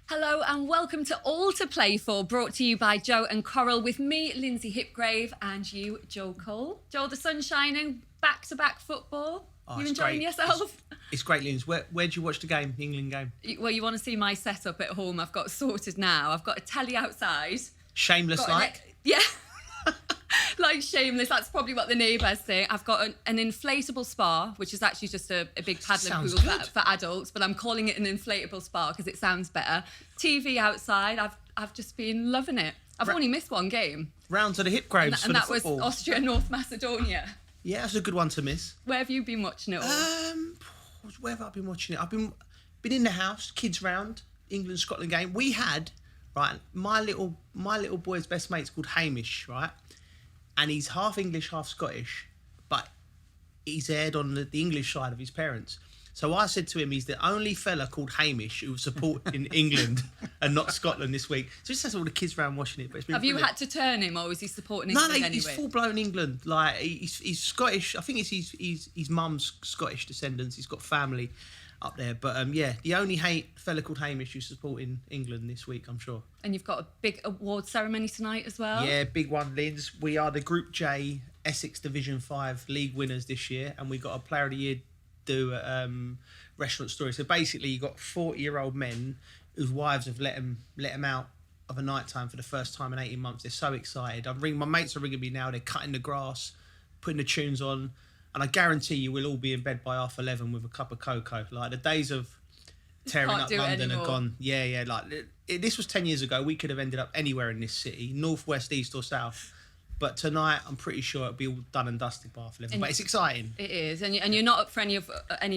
Hello and welcome to All to Play For, brought to you by Joe and Coral, with me, Lynsey Hipgrave, and you, Joe Cole. Joe, the sun's shining, back-to-back football. You enjoying yourself? It's great, Lyns. Where do you watch the game, the England game? Well, you want to see my setup at home. I've got sorted now. I've got a telly outside. Shameless like? Yeah. Like shameless, that's probably what the neighbours say. I've got an inflatable spa, which is actually just a big paddling pool for adults, but I'm calling it an inflatable spa because it sounds better. TV outside, I've just been loving it. I've only missed one game. Round to the Hipgraves and that was Austria, North Macedonia. Yeah, that's a good one to miss. Where have you been watching it all? Where have I been watching it? I've been in the house, kids round, England Scotland game. We had my little boy's best mate's called Hamish, right? And he's half English, half Scottish, but he's aired on the English side of his parents. So I said to him, he's the only fella called Hamish who was supporting England and not Scotland this week. So he says all the kids around watching it. But it's been brilliant. You had to turn him, or was he supporting England anyway? No, he's full-blown England. Like, he's Scottish. I think it's his mum's Scottish descendants. He's got family up there. But, the only fella called Hamish who's supporting England this week, I'm sure. And you've got a big award ceremony tonight as well? Yeah, big one, Lyns. We are the Group J Essex Division 5 league winners this year, and we got a Player of the Year do Restaurant Story. So basically, you got 40-year-old men whose wives have let them out of a night time for the first time in 18 months. They're so excited. My mates are ringing me now. They're cutting the grass, putting the tunes on, and I guarantee you we'll all be in bed by 11:30 with a cup of cocoa. Like, the days of tearing up London are gone. Yeah. Like, this was 10 years ago. We could have ended up anywhere in this city, north, west, east, or south. But tonight, I'm pretty sure it'll be all done and dusted by 11. But it's exciting. It is, and you're not up for any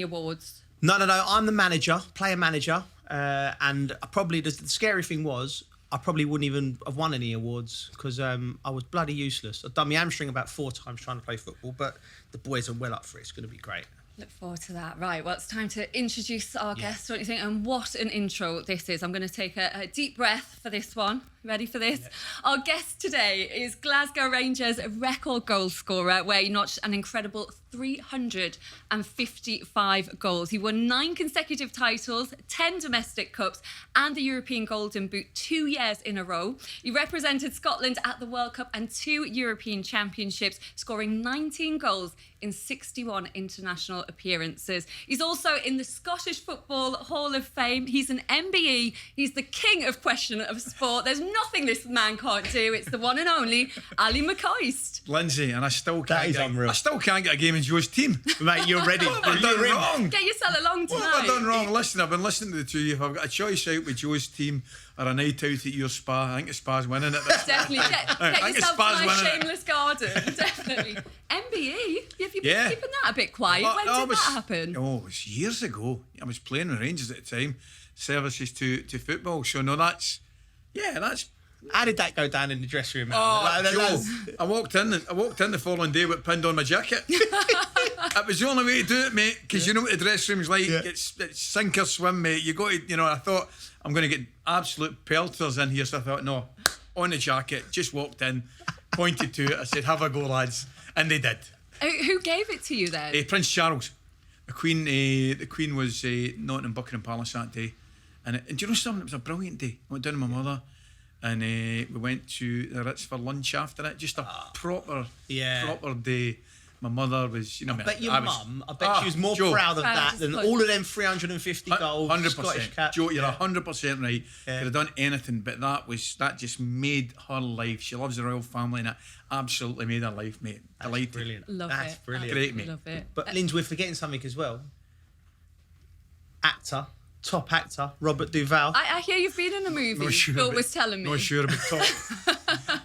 awards. No. I'm the manager, player manager, and probably the scary thing was I probably wouldn't even have won any awards because I was bloody useless. I've done my hamstring about 4 times trying to play football, but the boys are well up for it. It's going to be great. Look forward to that. Right, well, it's time to introduce our guest, don't you think? And what an intro this is. I'm going to take a deep breath for this one. Ready for this? Yeah. Our guest today is Glasgow Rangers record goal scorer, where he notched an incredible 355 goals. He won 9 consecutive titles, 10 domestic cups, and the European Golden Boot 2 years in a row. He represented Scotland at the World Cup and 2 European Championships, scoring 19 goals in 61 international appearances. He's also in the Scottish Football Hall of Fame. He's an MBE. He's the king of question of sport. There's nothing this man can't do. It's the one and only Ally McCoist. Lynsey, and I still can't get a game in Joe's team. Mate, you're ready. What have I done wrong? Get yourself along tonight. What have I done wrong? Listen, I've been listening to the two of you. If I've got a choice out with Joe's team or a night out at your spa, I think the spa's winning it. Definitely. Get yourself to my shameless garden. Definitely. MBE? Have you been keeping that a bit quiet? When did that happen? Oh, it was years ago. I was playing with Rangers at the time. Services to football. So, no, that's... How did that go down in the dressing room? Joe, I walked in the following day with pinned on my jacket. That was the only way to do it, mate, because you know what the dressing room's like. Yeah. It's sink or swim, mate. You got to, I thought I'm going to get absolute pelters in here, so I thought, no, on the jacket, just walked in, pointed to it, I said, have a go, lads, and they did. Who gave it to you then? Prince Charles. The Queen was not in Buckingham Palace that day, and do you know something? It was a brilliant day. I went down with my mother. And we went to the Ritz for lunch after it. Just a proper day. My mother was, I bet your mum, she was more proud of that than all of them 350 goals. 100%. Joe, you're 100% right. Could have done anything, but that just made her life. She loves the royal family, and it absolutely made her life, mate. That's brilliant. That's brilliant. Great, mate. Love it. But Lyns, we're forgetting something as well. Top actor, Robert Duvall. I hear you've been in a movie. Phil was telling me. Not sure about top.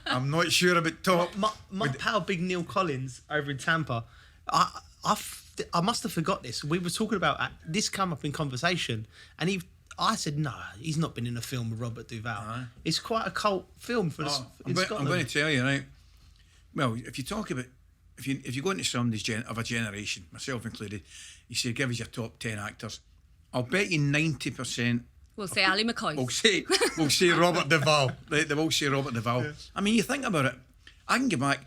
I'm not sure about top. My pal, Big Neil Collins, over in Tampa. I must have forgot this. We were talking about this come up in conversation, and I said, no, he's not been in a film with Robert Duvall. It's quite a cult film for Scotland. I'm going to tell you, right? Well, if you talk about if you go into somebody's of a generation, myself included, you say give us your top 10 actors. I'll bet you 90%. We'll say Ally McCoist. We'll say Robert Duvall. They will say Robert Duvall. Yeah. I mean, you think about it. I can go back.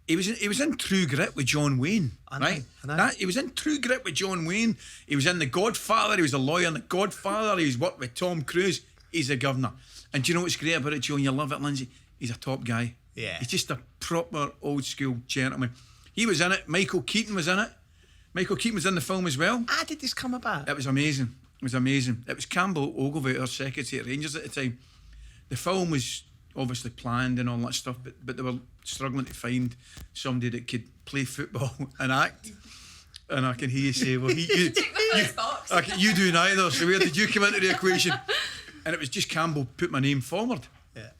He was in True Grit with John Wayne, right? I know. He was in True Grit with John Wayne. He was in The Godfather. He was a lawyer in The Godfather. He was worked with Tom Cruise. he's a governor. And do you know what's great about it, Joe? And you love it, Lynsey. He's a top guy. Yeah. He's just a proper old school gentleman. He was in it. Michael Keaton was in it. Michael Keaton was in the film as well. How did this come about? It was amazing. It was amazing. It was Campbell Ogilvie, our secretary at Rangers at the time. The film was obviously planned and all that stuff, but they were struggling to find somebody that could play football and act. And I can hear you say, well, you do neither, so where did you come into the equation? And it was just Campbell put my name forward. Yeah.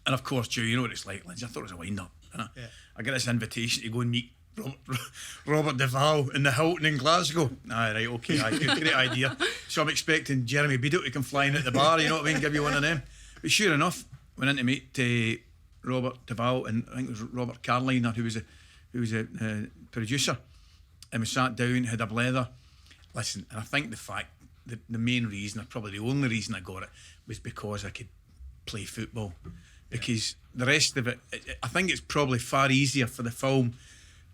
And of course, Joe, you know what it's like, Lynsey. I thought it was a wind-up. Yeah. I got this invitation to go and meet Robert Duvall in the Hilton in Glasgow. Right, okay, great idea. So I'm expecting Jeremy Beadle to come flying at the bar, you know what I mean, give you one of them. But sure enough, went in to meet Robert Duvall, and I think it was Robert Carliner who was a producer, and we sat down, had a blether. Listen, and I think the fact that the main reason, or probably the only reason I got it, was because I could play football. Because the rest of it, I think it's probably far easier for the film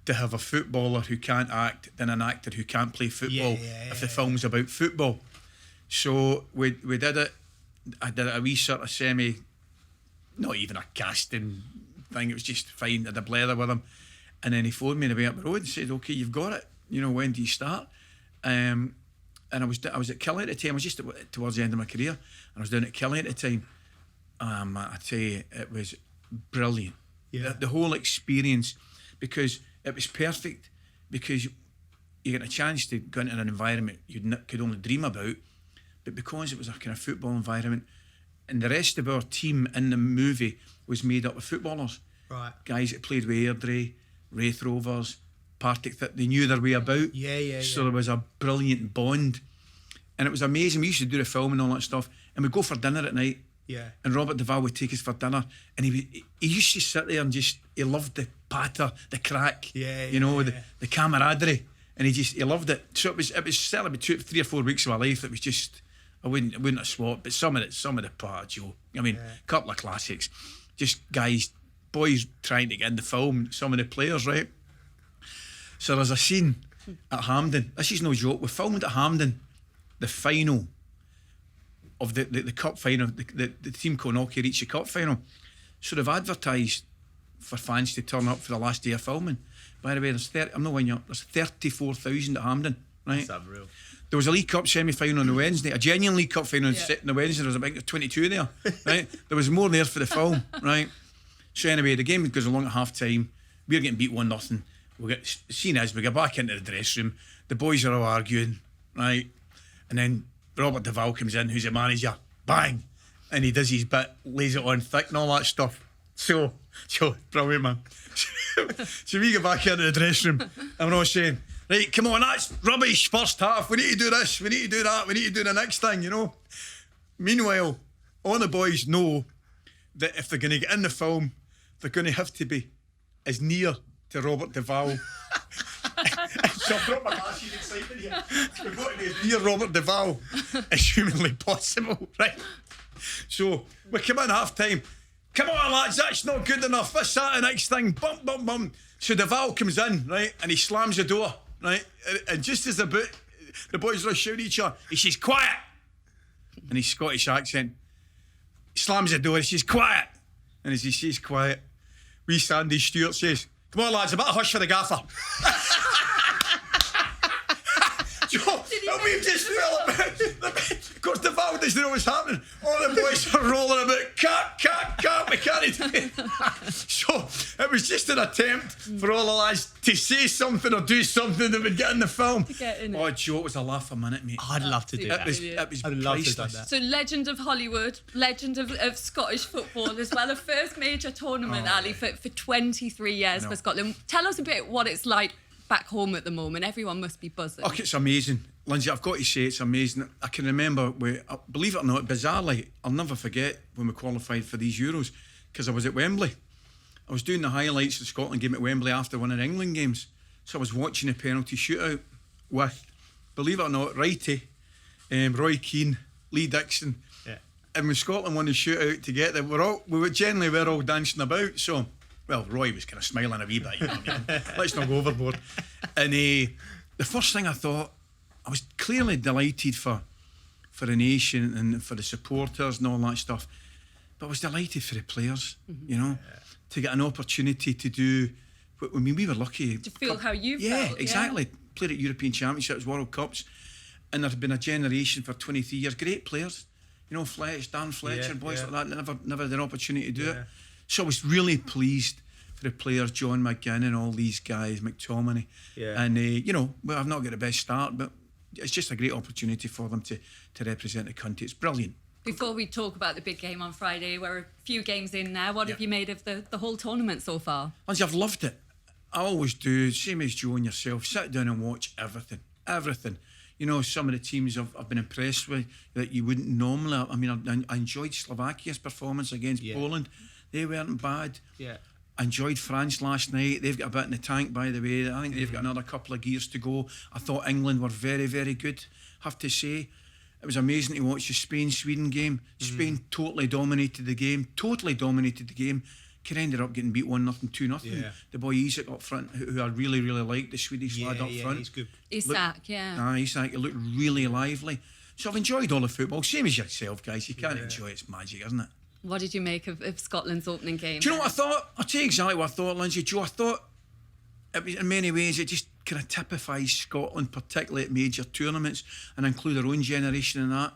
to have a footballer who can't act than an actor who can't play football if the film's about football. So we did it. I did a wee sort of semi, not even a casting thing, it was just fine. I had a blether with him, and then he phoned me on the way up the road and said, okay, you've got it, you know, when do you start? And I was at Killie at the time. I was just towards the end of my career, and I was down at Killie at the time. I tell you, it was brilliant. The whole experience, because it was perfect, because you get a chance to go into an environment you could only dream about, but because it was a kind of football environment, and the rest of our team in the movie was made up of footballers, right? Guys that played with Airdrie, Wraith Rovers, Partick, that they knew their way about. So there was a brilliant bond, and it was amazing. We used to do the film and all that stuff, and we'd go for dinner at night. Yeah. And Robert Duvall would take us for dinner, and he used to sit there and he loved the patter, the crack, the camaraderie, and he loved it. So it was certainly between 3 or 4 weeks of my life. It was just, I wouldn't have swapped, but some of the parts, Joe. I mean, a couple of classics, just boys trying to get in the film. Some of the players, right? So there's a scene at Hampden. This is no joke. We filmed at Hampden, the final of the cup final, the team Connaughey reached the cup final. So they've advertised for fans to turn up for the last day of filming. By the way, there's 34,000 at Hampden, right? That's unreal. There was a League Cup semi-final on the Wednesday, a genuine League Cup final on the Wednesday. There was about 22 there, right? There was more there for the film, right? So anyway, the game goes along at half-time. We're getting beat 1-0. We go back into the dressing room. The boys are all arguing, right? And then Robert Duvall comes in, who's the manager, bang, and he does his bit, lays it on thick and all that stuff. So brilliant, man. So we get back into the dressing room, and we're all saying, right, come on, that's rubbish first half, we need to do this, we need to do that, we need to do the next thing, you know. Meanwhile, all the boys know that if they're going to get in the film, they're going to have to be as near to Robert Duvall. So I've brought my glasses excited here. We've got to be as near Robert Duvall as humanly possible, right? So we come in half time. Come on, lads, that's not good enough. What's that the next thing? Bum, bum, bum. So Duvall comes in, right, and he slams the door, right? And just as the boys are shouting at each other, he says, quiet! In his Scottish accent, he slams the door, he says, quiet! And as he says quiet, wee Sandy Stewart says, come on, lads, a bit of hush for the gaffer. Joe, and we've just fell about. Of course, the Val doesn't know what's happening. All the boys are rolling about. Cut, we can't do it. So it was just an attempt for all the lads to say something or do something that would get in the film. Oh, Joe, it was a laugh a minute, mate. I'd love to do that. I'd love to do that. So, legend of Hollywood, legend of Scottish football as well. A first major tournament, Ali, for 23 years for Scotland. Tell us a bit what it's like back home at the moment. Everyone must be buzzing. Oh, it's amazing. Lynsey, I've got to say it's amazing. I can remember, believe it or not, bizarrely, I'll never forget when we qualified for these Euros, because I was at Wembley. I was doing the highlights of the Scotland game at Wembley after one of the England games. So I was watching a penalty shootout with, believe it or not, Righty, Roy Keane, Lee Dixon. Yeah. And when Scotland won the shootout together, we were all dancing about. So, well, Roy was kind of smiling a wee bit, you know what I mean? Let's not go overboard. And the first thing I thought, I was clearly delighted for for the nation and for the supporters and all that stuff. But I was delighted for the players, you know, to get an opportunity to do. I mean, we were lucky to feel how you felt. Yeah, exactly. Played at European Championships, World Cups, and there had been a generation for 23 years. Great players, you know, Dan Fletcher, boys like that. Never had an opportunity to do it. So I was really pleased for the players, John McGinn and all these guys, McTominay. Yeah. And you know, well, I've not got the best start, but it's just a great opportunity for them to represent the country. It's brilliant. Before we talk about the big game on Friday, we're a few games in now. What have you made of the whole tournament so far? Lindsay, I've loved it. I always do, same as Joe and yourself, sit down and watch everything. You know, some of the teams I've been impressed with that you wouldn't normally. I mean, I enjoyed Slovakia's performance against Poland. They weren't bad. Yeah. I enjoyed France last night. They've got a bit in the tank, by the way. I think they've got another couple of gears to go. I thought England were very, very good, have to say. It was amazing to watch the Spain-Sweden game. Spain totally dominated the game. Could ended up getting beat 1-0, 2-0. Yeah. The boy Isak up front, who I really, really like, the Swedish lad up front. He's good. Isak, Isak, he looked really lively. So I've enjoyed all the football, same as yourself, guys. You can't enjoy it. It's magic, isn't it? What did you make of Scotland's opening game? Do you know what I thought? I'll tell you exactly what I thought, Lindsay. Joe, I thought, in many ways, it just kind of typifies Scotland, particularly at major tournaments, and include our own generation in that.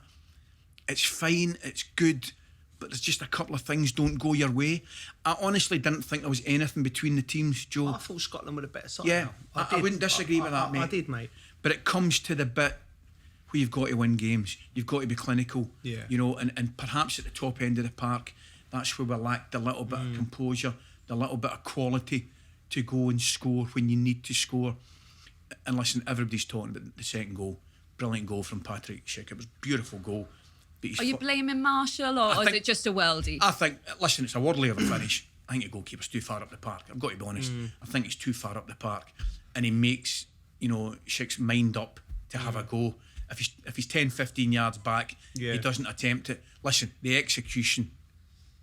It's fine, it's good, but there's just a couple of things don't go your way. I honestly didn't think there was anything between the teams, Joe. I thought Scotland were a better side. Yeah, I wouldn't disagree with that, mate. I did, mate. But it comes to the bit where you've got to win games. You've got to be clinical. Yeah. You know, and perhaps at the top end of the park, that's where we lacked a little bit of composure, a little bit of quality to go and score when you need to score. And listen, everybody's talking about the second goal. Brilliant goal from Patrick Schick. It was a beautiful goal. Are you blaming Marshall or is it just a worldie? I think, listen, it's a worldly of a finish. I think the goalkeeper's too far up the park. I've got to be honest. I think he's too far up the park. And he makes, you know, Schick's mind up to have a go. If he's 10, 15 yards back, he doesn't attempt it. Listen, the execution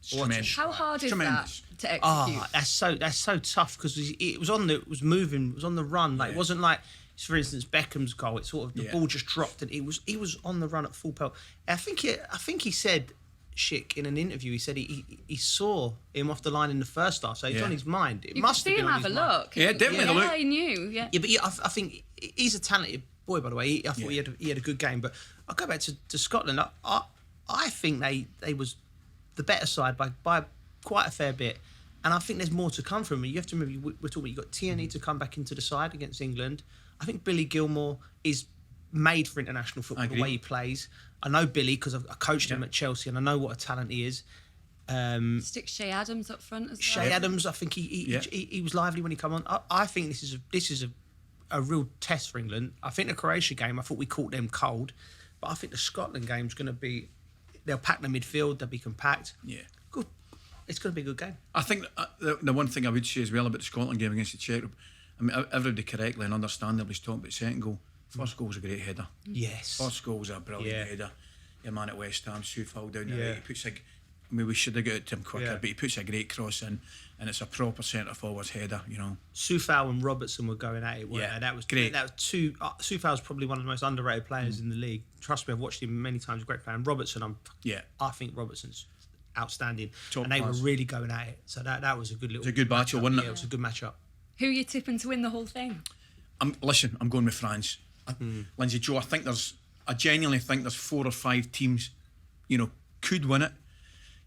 is tremendous. How hard is that to execute? Oh, that's so tough because it was on the run. Like it wasn't like, for instance, Beckham's goal. It's sort of the ball just dropped and he was on the run at full pelt. I think he said, Schick, in an interview, he said he saw him off the line in the first half, so it's on his mind. It must have been on his mind. Look. Yeah, definitely a look. Yeah, he knew. Yeah, but I think he's a talented boy, by the way. I thought he had a good game. But I'll go back to Scotland. I think they was the better side by quite a fair bit. And I think there's more to come from it. You have to remember, we're talking, you've got Tierney to come back into the side against England. I think Billy Gilmore is made for international football, the way he plays. I know Billy because I coached him at Chelsea and I know what a talent he is. Stick Shea Adams up front as well. Shea Adams, I think he was lively when he came on. I think this is a real test for England. I think the Croatia game, I thought we caught them cold. But I think the Scotland game's going to be... They'll pack the midfield, they'll be compact. Yeah. Good. It's going to be a good game. I think the one thing I would say as well about the Scotland game against the Czech, I mean, everybody correctly and understandably is talking about the second goal. First goal was a great header. Yes. First goal was a brilliant header. Your man at West Ham, Sufal down there. He puts we should have got it to him quicker, but he puts a great cross in, and it's a proper centre forwards header. You know, Sufal and Robertson were going at it. That was great. That was two. Sufal's probably one of the most underrated players in the league. Trust me, I've watched him many times. A great player. And Robertson, I think Robertson's outstanding. Top and they were really going at it. So that was a good little. It was a good battle, wasn't it? Yeah, it was a good matchup. Who are you tipping to win the whole thing? I'm going with France. Lindsay, Joe, I genuinely think there's 4 or 5 teams, you know, could win it.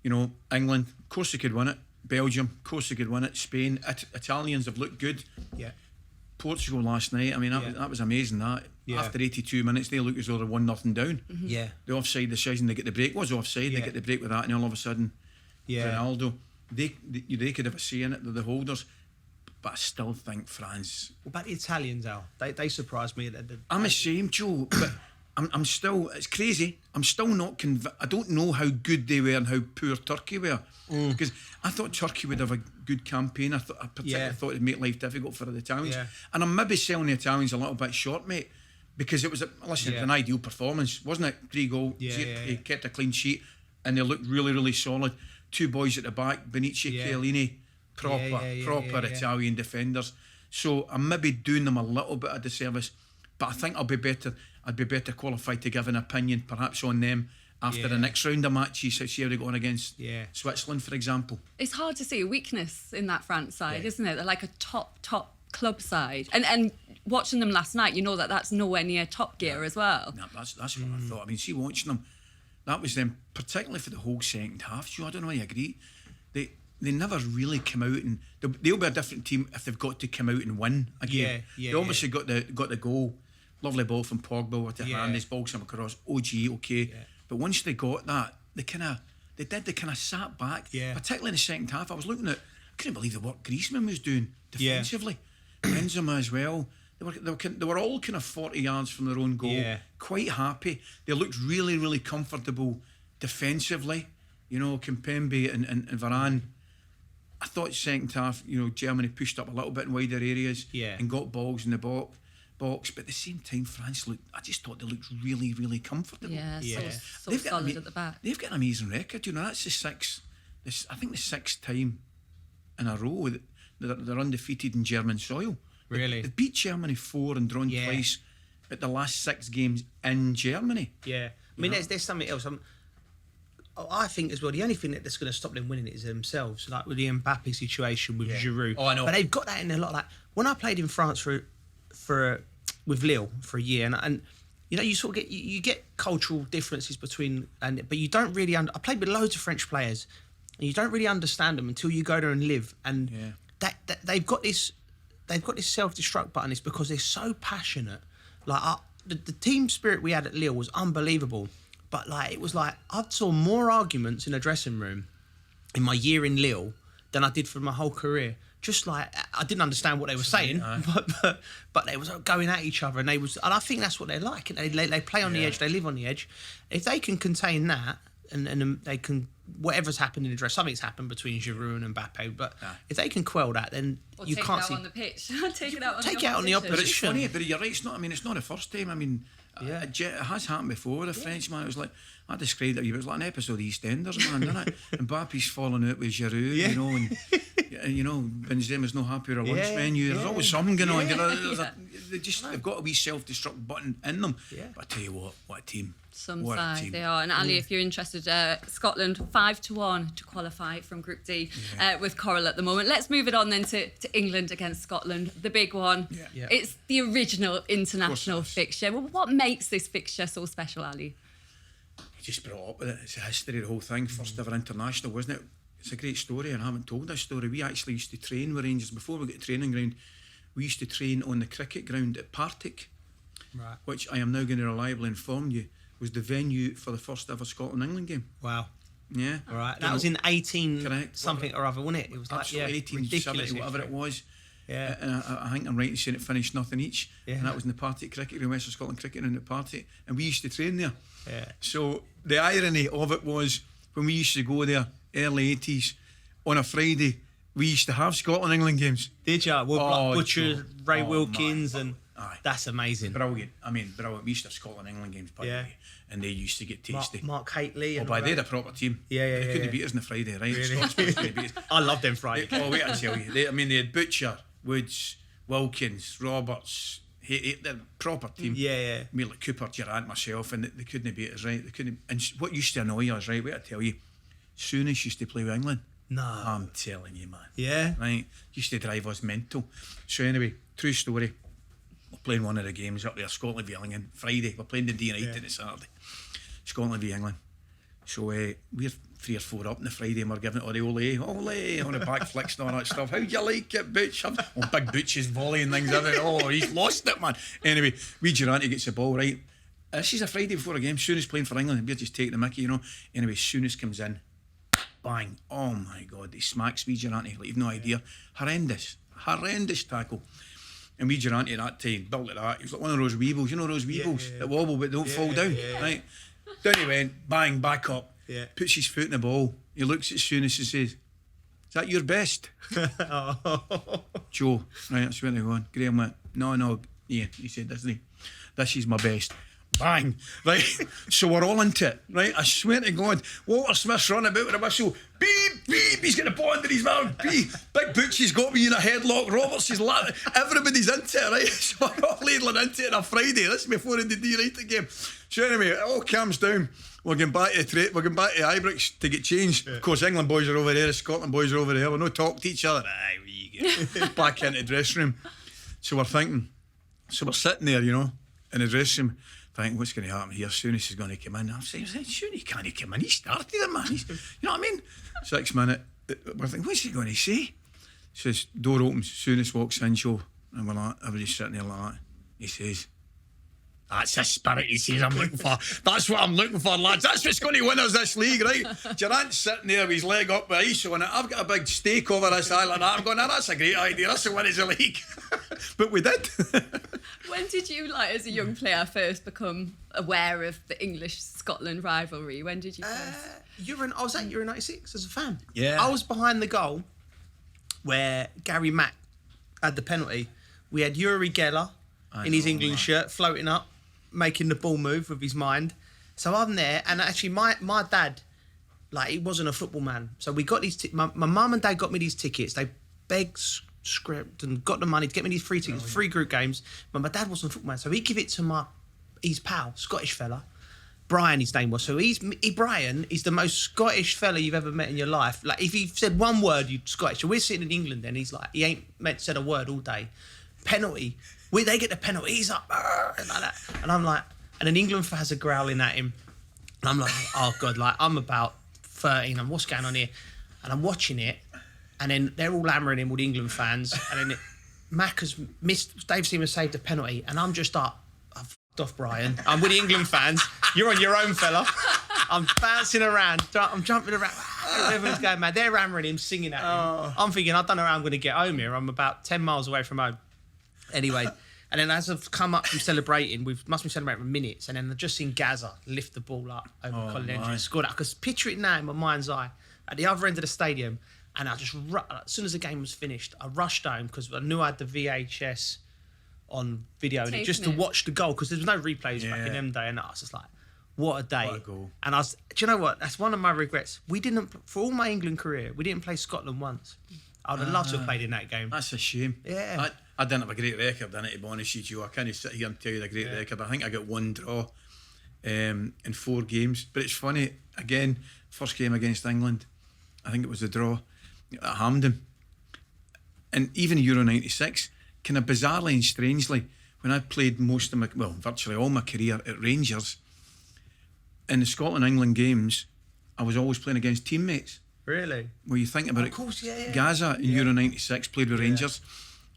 You know, England, of course they could win it. Belgium, of course they could win it. Spain, Italians have looked good. Yeah. Portugal last night, I mean, that was amazing. After 82 minutes, they look as though they're 1-0 down. Yeah. The offside decision, they get the break, was offside. They get the break with that, and all of a sudden, Ronaldo, they could have a say in it. They're the holders. But I still think France. What about the Italians, Al? They surprised me. I'm ashamed, Joe, but I'm still. It's crazy. I'm still not convinced. I don't know how good they were and how poor Turkey were, because I thought Turkey would have a good campaign. I particularly thought it'd make life difficult for the Italians, and I'm maybe selling the Italians a little bit short, mate, because it was an ideal performance, wasn't it? 3 goals. He kept a clean sheet, and they looked really, really solid. 2 boys at the back, Benici, Chiellini. Proper Italian defenders. So I'm maybe doing them a little bit of disservice, but I think I'll be better. I'd be better qualified to give an opinion perhaps on them after the next round of matches. See how they're going against Switzerland, for example. It's hard to see a weakness in that France side, isn't it? They're like a top club side. And watching them last night, you know that's nowhere near Top Gear as well. No, that's what I thought. I mean, see, watching them, that was them, particularly for the whole second half. Joe, I don't know if you agree. They never really come out, and they'll be a different team if they've got to come out and win a game. They obviously got the goal. Lovely ball from Pogba with the hand. This ball came across. Okay. But once they got that, they kind of sat back. Particularly in the second half, I was looking at. I couldn't believe the work Griezmann was doing defensively. Benzema as well. They were all kind of 40 yards from their own goal. Quite happy. They looked really, really comfortable defensively. You know, Kimpembe and Varane. I thought second half, Germany pushed up a little bit in wider areas and got balls in the box. But at the same time, France I just thought they looked really, really comfortable. So solid at the back. They've got an amazing record. That's the sixth time in a row that they're undefeated in German soil. Really? They've beat Germany 4 and drawn twice at the last 6 games in Germany. I mean, there's something else. I think as well, the only thing that's going to stop them winning it is themselves. Like with the Mbappe situation with Giroud. Oh, I know. But they've got that in a lot. Like when I played in France with Lille for a year, and you sort of get cultural differences between, but you don't really. I played with loads of French players, and you don't really understand them until you go there and live. And that they've got this self-destruct button. It's because they're so passionate. Like the team spirit we had at Lille was unbelievable. But it was like I saw more arguments in a dressing room in my year in Lille than I did for my whole career. Just I didn't understand what they were saying, but they was going at each other, and I think that's what they're like. They play on the edge, they live on the edge. If they can contain that, and they can, whatever's happened in the dress, something's happened between Giroud and Mbappe, but if they can quell that, then you can't see. Take it out on the pitch. Take it out on the opposition. But it's funny, but you're right. It's not. I mean, it's not the first time. I mean. It has happened before. The Frenchman, it was like I described it. It was like an episode of EastEnders, man, didn't it? And Mbappe's falling out with Giroud, and Benzema's not happy with a lunch menu. There's always something going on. They've got a wee self-destruct button in them. But I tell you what a team. Some side they are. And Ali, if you're interested, Scotland 5-1 to qualify from Group D with Coral at the moment. Let's move it on then to England against Scotland, the big one. It's the original international fixture. Well, what makes this fixture so special, Ali? You just brought up with it. It's a history of the whole thing. First ever international, wasn't it? It's a great story, and I haven't told this story. We actually used to train with Rangers before we got a training ground. We used to train on the cricket ground at Partick, which I am now going to reliably inform you was the venue for the first ever Scotland-England game. Wow. Yeah. Right. That was in 18 something or other, wasn't it? It was like 1870, whatever it was. Yeah. And I think I'm right in saying it finished nothing each. Yeah. And that was in the Partick cricket ground, Western Scotland cricket ground at Partick. And we used to train there. Yeah. So the irony of it was when we used to go there, early 80s, on a Friday, we used to have Scotland-England games. Did you? Butcher, Ray Wilkins, man. and that's amazing. Brilliant. I mean, brilliant. We used to have Scotland-England games, by the way, and they used to get tasty. Mark Hateley. They had a proper team. They couldn't beat us on the Friday, right? Really? I love them Friday. Wait, I tell you. They had Butcher, Woods, Wilkins, Roberts. They're a proper team. Yeah. Me, like Cooper, Durant, myself, and they couldn't beat us, right? They couldn't. And what used to annoy us, right? Wait, I tell you. Soonest used to play with England. No. I'm telling you, man. Yeah. Right? Used to drive us mental. So anyway, true story. We're playing one of the games up there, Scotland v England, Friday. We're playing the D-Night on Saturday. Scotland v England. So we're 3 or 4 up on the Friday and we're giving it all the ole, on the back flicks and all that stuff. How do you like it, Butch? Big Butch is volleying things everywhere. Oh, he's lost it, man. Anyway, Durant gets the ball, right? This is a Friday before a game. Soonest playing for England. We're just taking the mickey, Anyway, Soonest comes in. Bang. Oh my God, he smacks Durant. Like, you've no idea. Horrendous tackle. And Durant at that time, built like that. He was like one of those weebles, those weebles that wobble but don't fall down, right? Down he went, bang, back up, puts his foot in the ball. He looks at Soonest and says, "Is that your best?" Joe, right, that's where they're going. Graham went, no, yeah, he said, this is my best. Bang, right? So we're all into it, right? I swear to God, Walter Smith's running about with a whistle. Beep, beep, he's got a ball under his mouth, beep. Big Butchie's got me in a headlock, Roberts is laughing, everybody's into it, right? So I'm all ladling into it on a Friday, this is before the D-United game. So anyway, it all calms down. We're going back to Ibrox to get changed. Of course, England boys are over there, the Scotland boys are over there. We're not talking to each other. Aye, where you go? Back into the dressing room. So we're thinking, so we're sitting there, you know, in the dressing room, thinking, what's going to happen here? Soonest is going to come in. I'm saying, soon he can't come in. He started it, man. You know what I mean? 6 minutes. We're thinking, what's he going to say? Says, door opens, Soonest walks in, Joe. And we're like, everybody's sitting there like that. He says, that's the spirit, he says, I'm looking for. That's what I'm looking for, lads. That's what's going to win us this league, right? Durant's sitting there with his leg up with ice on it. I've got a big steak over this island. I'm going, that's a great idea. That's the win as a league. But we did. When did you, like, as a young player, first become aware of the English-Scotland rivalry? When did you first? I was at Euro 96 as a fan. Yeah. I was behind the goal where Gary Mack had the penalty. We had Uri Geller in his England shirt floating up, making the ball move with his mind. So I'm there, and actually my dad, like, he wasn't a football man. So we got these, my mum and dad got me these tickets. They begged, script, and got the money to get me these free tickets, free group games. But my dad wasn't a football man, so he give it to his pal, Scottish fella, Brian his name was. So Brian is the most Scottish fella you've ever met in your life. Like, if he said one word, you'd Scottish. So we're sitting in England, then he's like, he ain't said a word all day. Penalty. They get the penalty, he's up, and like that. And I'm like, and then England fans are growling at him. And I'm like, oh God, like, I'm about 13, and what's going on here? And I'm watching it, and then they're all hammering him, all the England fans, and then Mac has missed, Dave Seaman saved a penalty, and I'm just like, I've f***ed off, Brian. I'm with the England fans, you're on your own, fella. I'm bouncing around, I'm jumping around, everyone's going mad. They're hammering him, singing at him. I'm thinking, I don't know how I'm going to get home here. I'm about 10 miles away from home. Anyway, and then as I've come up from celebrating, we must be celebrating for minutes, and then I've just seen Gaza lift the ball up over Cole and Lynsey and scored. I could picture it now in my mind's eye at the other end of the stadium, and I just, as soon as the game was finished, I rushed home because I knew I had the VHS on video in it, just to watch the goal, because there was no replays back in them day, and I was just like, what a day. What a goal. And do you know what? That's one of my regrets. We didn't, for all my England career, we didn't play Scotland once. I would have loved to have played in that game. That's a shame. Yeah. I didn't have a great record in it, to be honest with you. I can't sit here and tell you the great record. I think I got 1 draw in 4 games. But it's funny, again, first game against England, I think it was a draw at Hampden. And even Euro 96, kind of bizarrely and strangely, when I played virtually all my career at Rangers, in the Scotland-England games, I was always playing against teammates. Really? Well, you think about it. Of course, yeah. Gaza in Euro 96 played with Rangers.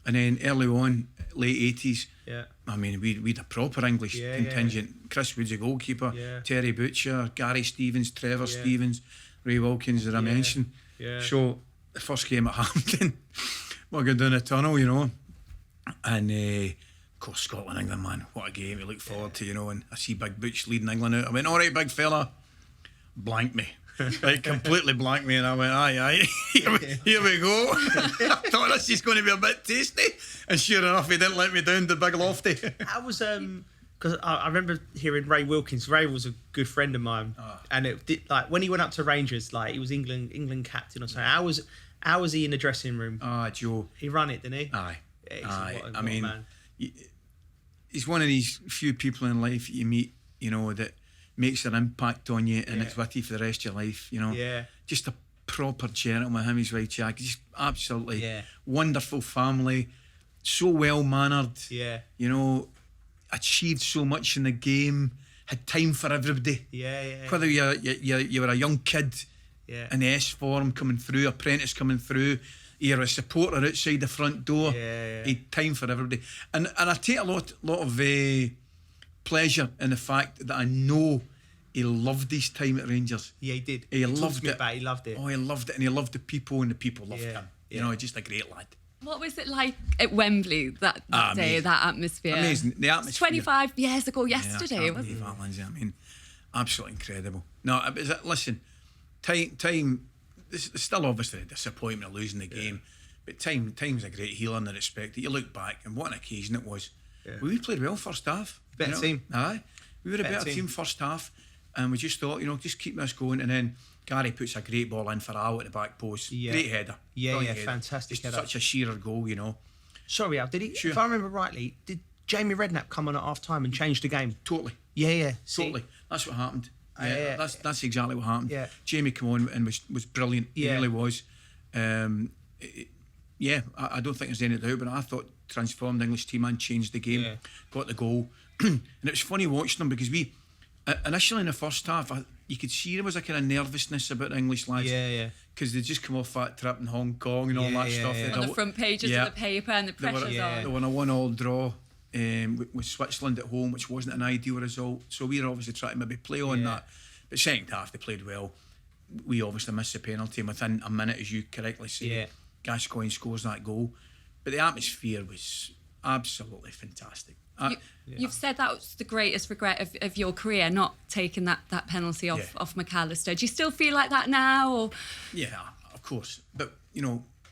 And then early on, late 80s, I mean, we had a proper English contingent. Yeah. Chris Wood's a goalkeeper, Terry Butcher, Gary Stevens, Trevor Stevens, Ray Wilkins, that I mentioned. Yeah. So, the first game at Hampden, we're going down the tunnel, you know. And, of course, Scotland, England, man, what a game we look forward to, you know. And I see Big Butch leading England out. I went, all right, big fella, blank me. Like, completely blanked me, and I went, aye, here we go. I thought this is going to be a bit tasty, and sure enough, he didn't let me down the big lofty. I was because I remember hearing Ray Wilkins. Ray was a good friend of mine, and it did, like, when he went up to Rangers, like, he was England captain or something. How was he in the dressing room? Joe, he ran it, didn't he? Aye. I mean, man. He's one of these few people in life that you meet, you know, that makes an impact on you, and it's with you for the rest of your life, you know. Yeah. Just a proper gentleman, him and his wife Jack. Just absolutely wonderful family, so well mannered. Yeah. You know, achieved so much in the game, had time for everybody. Yeah. Whether you were a young kid in the S form coming through, apprentice coming through, you're a supporter outside the front door. He had time for everybody. And I take a lot of pleasure in the fact that I know he loved his time at Rangers. Yeah, he did. He loved it. He loved it. Oh, he loved it, and he loved the people, and the people loved him. You know, just a great lad. What was it like at Wembley that day, that atmosphere? Amazing. The atmosphere. 25 years ago yesterday, wasn't it? I mean, absolutely incredible. No, listen, time. There's still obviously a disappointment of losing the game, but time's a great healer in the respect that you look back and what an occasion it was. We played well first half. Better team. Aye. We were a better team first half. and we just thought, just keep this going. And then Gary puts a great ball in for Al at the back post. Great header. Brilliant header. Fantastic header. Such a shearer goal, Sorry, Al, did he? Sure. If I remember rightly, did Jamie Redknapp come on at half time and change the game? Totally. Yeah. Totally. That's what happened. That's exactly what happened. Yeah. Jamie came on and was brilliant. He really was. I don't think there's any doubt, but I thought transformed the English team and changed the game, got the goal. And it was funny watching them because we, initially in the first half, you could see there was a kind of nervousness about the English lads. Because they just come off that trip in Hong Kong and all that stuff. On the front pages of the paper and the pressure's on. They were on a 1-1 draw with Switzerland at home, which wasn't an ideal result. So we were obviously trying to maybe play on that. But second half, they played well. We obviously missed the penalty, and within a minute, as you correctly say, Gascoigne scores that goal. But the atmosphere was absolutely fantastic. You've said that was the greatest regret of your career, not taking that penalty off McAllister. Do you still feel like that now? Or? Yeah, of course. But,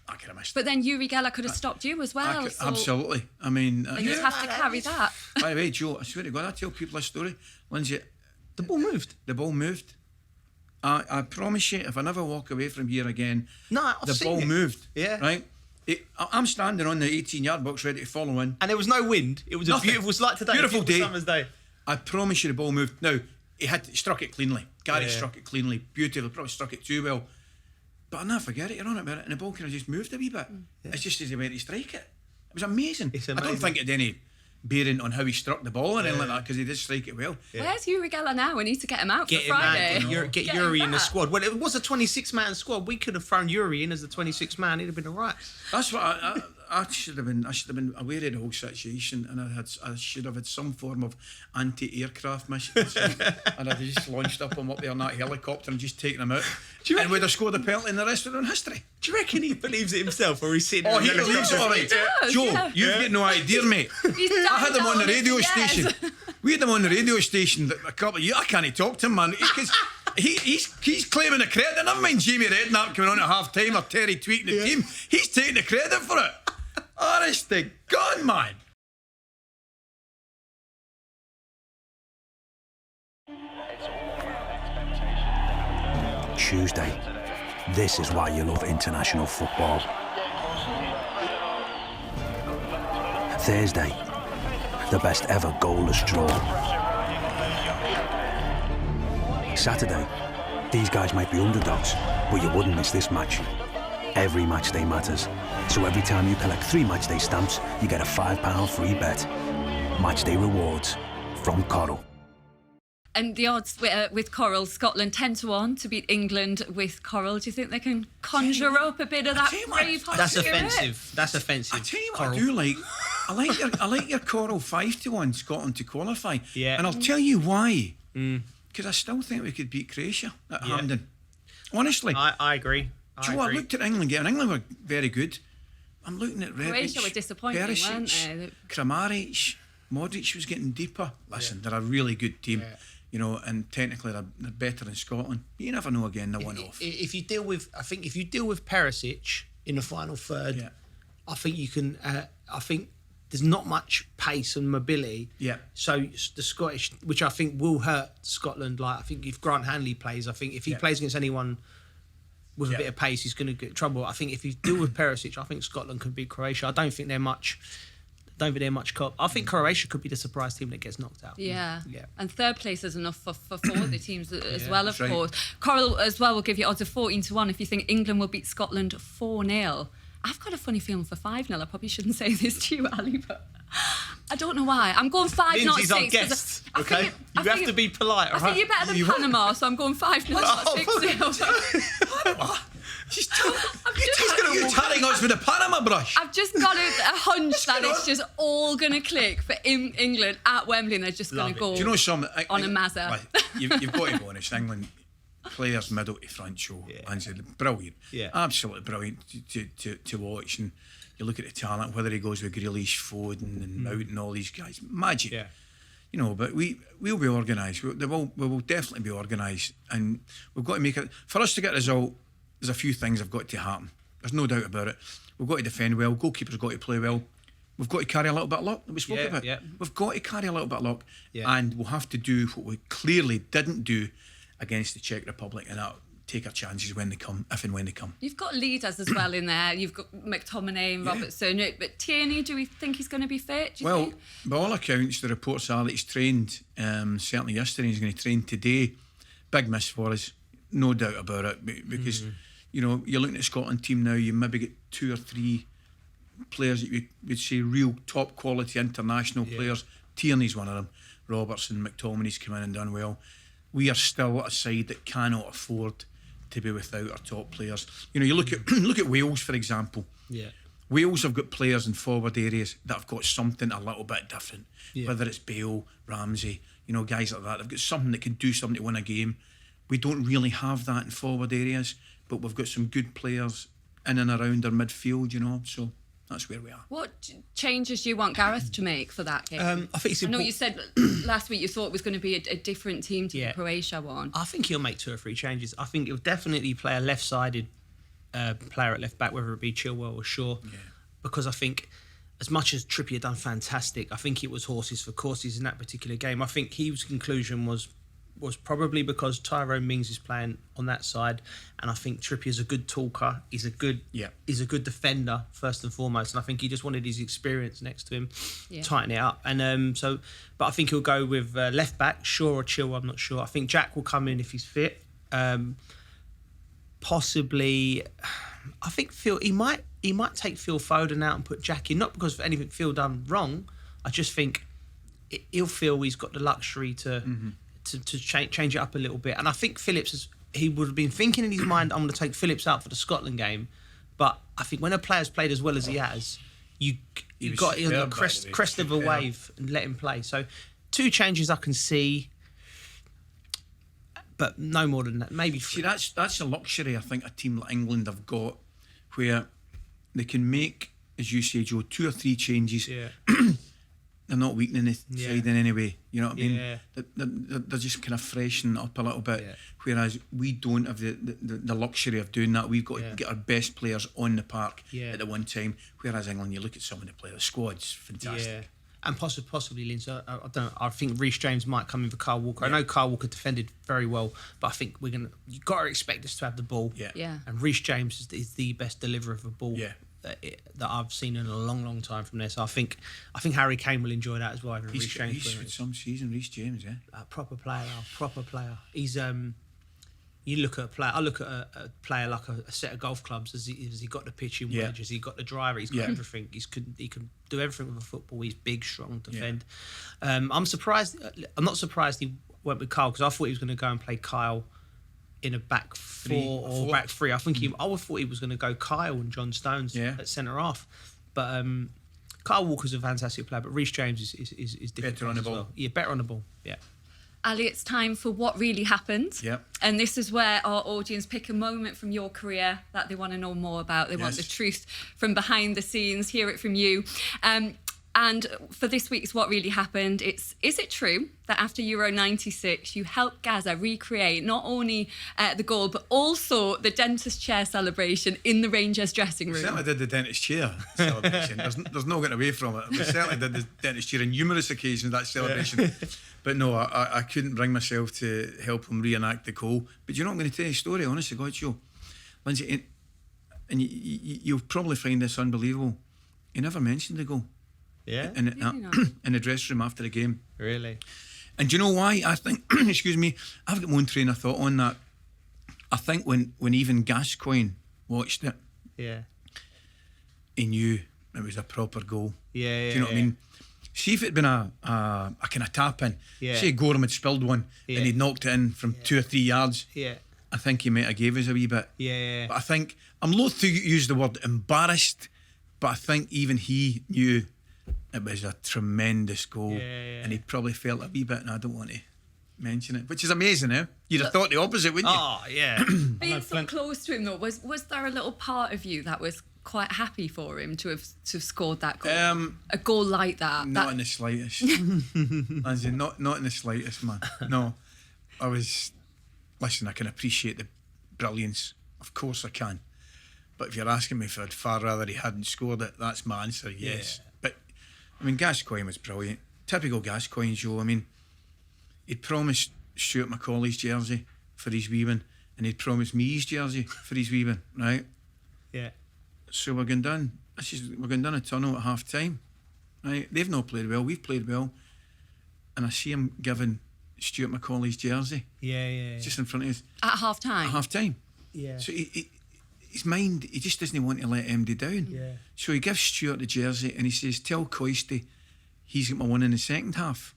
I could have missed it. But then Yuri Geller could have stopped you as well. Absolutely. I mean... you just have to carry that. By the way, Joe, I swear to God, I tell people this story. Lynsey... The ball moved. The ball moved. I promise you, if I never walk away from here again, the ball moved. Yeah. Right? I'm standing on the 18-yard box ready to follow in. And there was no wind. It was Nothing. It was like today. Beautiful day. Summer's day. I promise you the ball moved. Now, he struck it cleanly. Gary struck it cleanly. Beautiful. Probably struck it too well. But I'll never forget it. You're on about it, and the ball kind of just moved a wee bit. It's just as he went to strike it. It was amazing. It's amazing. I don't think it had any bearing on how he struck the ball or anything like that, because he did strike it well. Where's Yuri Geller now? We need to get him out Get for Friday. Get Yuri in the squad. Well, it was a 26-man squad. We could have thrown Yuri in as the 26th man. He'd have been all right. That's what I should have been. I should have been aware of the whole situation, and I should have had some form of anti-aircraft mission, and I'd just launched up him up there in that helicopter and just taken him out. And we'd have scored a penalty in the rest of our history. Do you reckon he believes it himself, or he's sitting? Oh, he believes it, all right. Joe, you've got no idea, mate. I had him on the radio station. We had him on the radio station a couple of years. I can't talk to him, man, because he's claiming the credit. Never mind Jamie Redknapp coming on at half time or Terry tweaking the team. He's taking the credit for it. Honest to God, man. Tuesday. This is why you love international football. Thursday. The best ever goalless draw. Saturday. These guys might be underdogs, but you wouldn't miss this match. Every match day matters. So every time you collect 3 matchday stamps, you get a £5 free bet. Matchday rewards from Coral. And the odds with Coral, Scotland 10-1 to beat England with Coral. Do you think they can conjure up a bit of that brave hot That's spirit? offensive. That's offensive. I tell you what Coral. I do like. I like your Coral 5-1 Scotland to qualify. Yeah. And I'll tell you why. Because I still think we could beat Croatia at Hampden. Honestly. I agree. Do you know what? I looked at England game, and England were very good. I'm looking at Rebic, Croatia were disappointing, weren't they? Kramaric, Modric was getting deeper. Listen, they're a really good team, and technically they're better than Scotland. But you never know again, they're one off. If you deal with Perisic in the final third, I think you can. I think there's not much pace and mobility. Yeah. So the Scottish, which I think will hurt Scotland. Like I think if Grant Hanley plays, I think if he plays against anyone with a bit of pace, he's going to get trouble. I think if you deal with Perisic, I think Scotland could beat Croatia. I don't think they're much. I think Croatia could be the surprise team that gets knocked out. Yeah. And third place is enough for 4 other teams as well, of course. Coral as well will give you odds of 14-1 if you think England will beat Scotland 4-0. I've got a funny feeling for 5-0. I probably shouldn't say this to you, Ali, but I don't know why. I'm going 5, not 6. Lynsey's our guest, okay? You have to be polite, all right? I think you're better than Panama, so I'm going 5-0, not 6-0. Panama? She's telling us with a Panama brush. I've just got a hunch that it's just all going to click for England at Wembley, and they're just going to go Do you know something? on a mazza. You've got to be honest. England players middle to front show. Brilliant. Absolutely brilliant to watch. And you look at the talent, whether he goes with Grealish, Foden and Mount and all these guys. Magic. But we'll be organised. We will definitely be organised. And we've got to make it. For us to get a result, there's a few things have got to happen. There's no doubt about it. We've got to defend well. Goalkeeper's got to play well. we've got to carry a little bit of luck that we spoke about. Yeah. We've got to carry a little bit of luck, Yeah. and we'll have to do what we clearly didn't do against the Czech Republic, and that take our chances when they come, if and when they come. You've got leaders as well in there. You've got McTominay and Robertson. But Tierney, do we think he's going to be fit? Do you think? By all accounts, the reports are that he's trained, certainly yesterday, he's going to train today. Big miss for us, no doubt about it, because, you know, you're looking at the Scotland team now, you maybe get 2 or 3 players that you would say real top quality international players. Tierney's one of them. Robertson, McTominay's come in and done well. We are still a side that cannot afford to be without our top players. You know, you look at Wales, for example. Yeah. Wales have got players in forward areas that have got something a little bit different. Yeah. Whether it's Bale, Ramsey, you know, guys like that. They've got something that can do something to win a game. We don't really have that in forward areas, but we've got some good players in and around our midfield, you know, so that's where we are. What changes do you want Gareth to make for that game? I think it's I know important. you said last week you thought it was going to be a different team to the Croatia one. I think he'll make 2 or 3 changes. I think he'll definitely play a left-sided player at left back, whether it be Chilwell or Shaw, because I think as much as Trippier done fantastic, I think it was horses for courses in that particular game. I think his conclusion was probably because Tyrone Mings is playing on that side, and I think Trippier's a good talker. He's a good defender first and foremost, and I think he just wanted his experience next to him, tighten it up. And but I think he'll go with left back, Shaw or Chilwell. I'm not sure. I think Jack will come in if he's fit. Possibly, I think Phil. He might take Phil Foden out and put Jack in, not because of anything Phil done wrong. I just think he'll feel he's got the luxury to change it up a little bit. And I think Phillips, he would have been thinking in his mind, I'm going to take Phillips out for the Scotland game. But I think when a player's played as well as he has, you got on the crest of a wave and let him play. So 2 changes I can see, but no more than that. Maybe 3. See, that's a luxury I think a team like England have got, where they can make, as you say, Joe, 2 or 3 changes. Yeah. They're not weakening the side in any way. You know what I mean? Yeah. They're just kind of freshening up a little bit. Yeah. Whereas we don't have the luxury of doing that. We've got to get our best players on the park at the one time. Whereas England, you look at some of the players, the squad's fantastic. Yeah. And possibly Lynsey. I don't know. I think Reece James might come in for Kyle Walker. I know Kyle Walker defended very well, but I think you've got to expect us to have the ball. Yeah. And Reece James is the best deliverer of a ball. Yeah. That I've seen in a long time from there. So I think Harry Kane will enjoy that as well. He's for some season, Reece James, proper player. He's you look at a player. I look at a player like a set of golf clubs. Has he got the pitching wedge? Has he got the driver? He's got everything. He can do everything with a football. He's big, strong, defend. I'm surprised. I'm not surprised he went with Kyle, because I thought he was going to go and play Kyle in a back 4 or back 3. I think I thought he was going to go Kyle and John Stones at centre half. But Kyle Walker's a fantastic player, but Reece James is different. Better on the ball. Well. Yeah, better on the ball. Yeah. Ali, it's time for What Really Happened. Yep. And this is where our audience pick a moment from your career that they want to know more about. They want the truth from behind the scenes, hear it from you. And for this week's What Really Happened, is it true that after Euro 96, you helped Gaza recreate not only the goal, but also the dentist chair celebration in the Rangers dressing room? We certainly did the dentist chair celebration. There's no getting away from it. We certainly did the dentist chair on numerous occasions, that celebration. But no, I couldn't bring myself to help him reenact the goal. But you know, I'm going to tell you a story, honest to God, Joe. Lynsey, and you'll probably find this unbelievable. He never mentioned the goal. Yeah? In the dressing room after the game. Really? And do you know why? I think, excuse me, I've got my own train of thought on that. I think when even Gascoigne watched it, he knew it was a proper goal. Yeah. Do you know what I mean? See if it had been a kind of tap in. Yeah. Say Gorham had spilled one and he'd knocked it in from 2 or 3 yards. Yeah. I think he might have gave us a wee bit. Yeah. But I think, I'm loath to use the word embarrassed, but I think even he knew it was a tremendous goal, and he probably felt a wee bit, and I don't want to mention it, which is amazing, eh? You'd have thought the opposite, wouldn't you? Oh, yeah. Being so close to him, though, was there a little part of you that was quite happy for him to have scored that goal? A goal like that? Not in the slightest. Lindsay, not in the slightest, man. No. Listen, I can appreciate the brilliance. Of course I can. But if you're asking me if I'd far rather he hadn't scored it, that's my answer, yes. Yeah. But I mean, Gascoigne was brilliant. Typical Gascoigne, Joe. I mean, he'd promised Stuart McCauley's jersey for his wee one, and he'd promised me his jersey for his wee one, right? Yeah. So we're going down. We're going down a tunnel at half time, right? They've not played well. We've played well, and I see him giving Stuart McCauley's jersey. Yeah. Just in front of us At half time. at half time. Yeah. So his mind, he just doesn't want to let MD down. Yeah. So he gives Stuart the jersey and he says, "Tell Coisty he's got my one in the second half."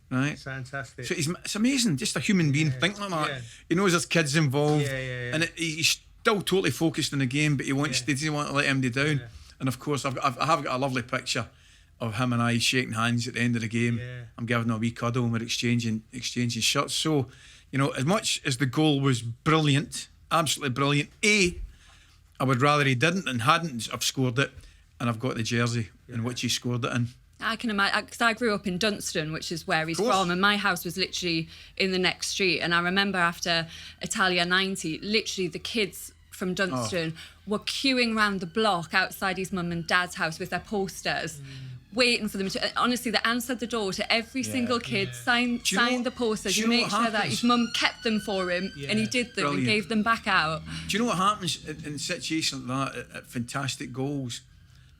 Right? It's fantastic. So it's amazing, just a human being thinking like that. Yeah. He knows there's kids involved, Yeah. and he's still totally focused on the game, but he doesn't want to let MD down. Yeah. And of course, I have got a lovely picture of him and I shaking hands at the end of the game. Yeah. I'm giving him a wee cuddle and we're exchanging shirts. So, as much as the goal was brilliant, absolutely brilliant, I would rather he didn't and hadn't have scored it, and I've got the jersey in which he scored it in. I can imagine, because I grew up in Dunston, which is where he's from, and my house was literally in the next street. And I remember after Italia 90, literally the kids from Dunston were queuing round the block outside his mum and dad's house with their posters, waiting for them to. Honestly, they answered the door to every single kid, signed the posters, do and you know make what sure that happens? his mum kept them for him, and he did them Brilliant. and gave them back out. Do you know what happens in situations like that, at fantastic goals?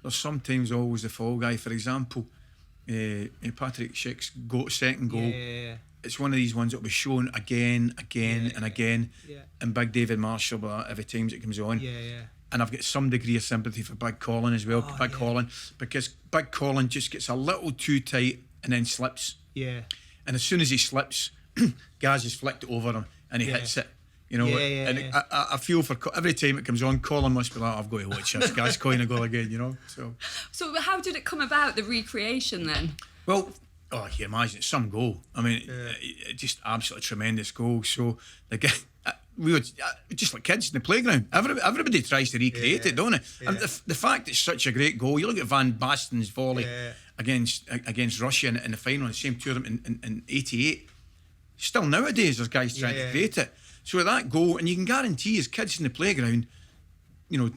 There's sometimes always the fall guy. For example, Patrick Schick's second goal. Yeah. It's one of these ones that will be shown again and again. Yeah. And Big David Marshall, every time it comes on. Yeah. And I've got some degree of sympathy for Big Colin as well. Colin, because Big Colin just gets a little too tight and then slips. Yeah. And as soon as he slips, Gaz has flicked it over him and he hits it. And I feel for every time it comes on, Colin must be like, I've got to watch this. Gascoigne goal again, So how did it come about, the recreation then? Well, I can imagine it's some goal. I mean, just absolutely tremendous goal. So we were just like kids in the playground. Everybody tries to recreate it, don't they? And the fact it's such a great goal. You look at Van Basten's volley against Russia in the final in the same tournament in '88. Still nowadays, there's guys trying to create it. So with that goal, and you can guarantee as kids in the playground,